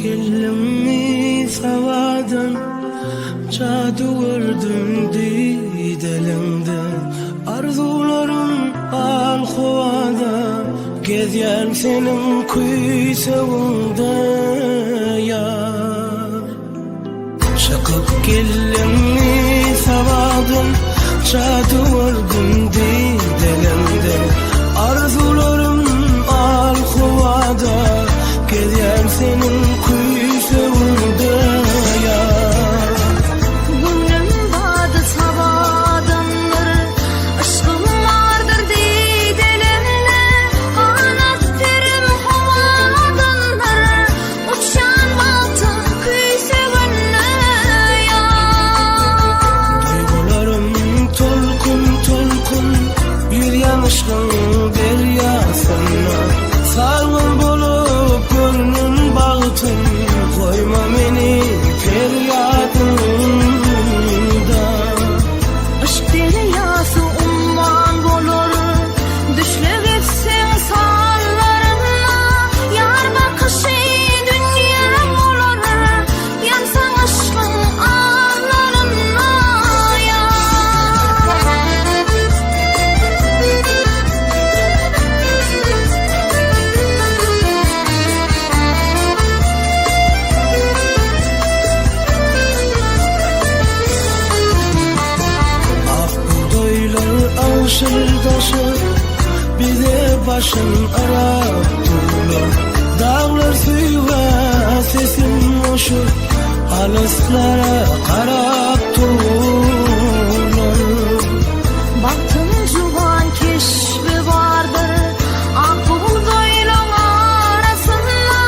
kellimmi savadan Cadu gördüm didelimde Arzularım al hovada Gezyen senin kuysağında yar Şakıp kellimmi savadan Cadu gördüm didelimde Arzularım al hovada Gezyen senin kuysağında yar Gönlüm badı sabadanları Aşkım vardır didelerine Kanat verim havadanları Uçan batın kuysağına yar Duygularım tolkun tolkun Bir yanışkın deryasına Sargın bolup gönlün bağıtın Koyma beni feryadında Aşk deryası umman bolur Düşlep etsen sallarına Yar bakışı dünya olur Yansan aşkın ağlarına Şırdaşı bize başın arap durur Dağlar suyga sesim hoşu Alıslara karap durur Baktın juvan keşfi vardır Ak buğdayla arasında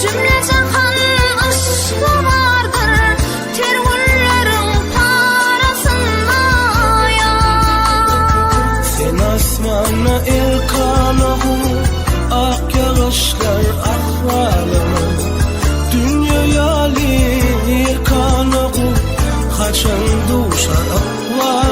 Cümle cahan aşkı vardır Tergüllerin parasında Sen asmana erkanahı Ak yağışlar ahvalımı Dünya yali erkanahı Kaçan duşar ahvalımı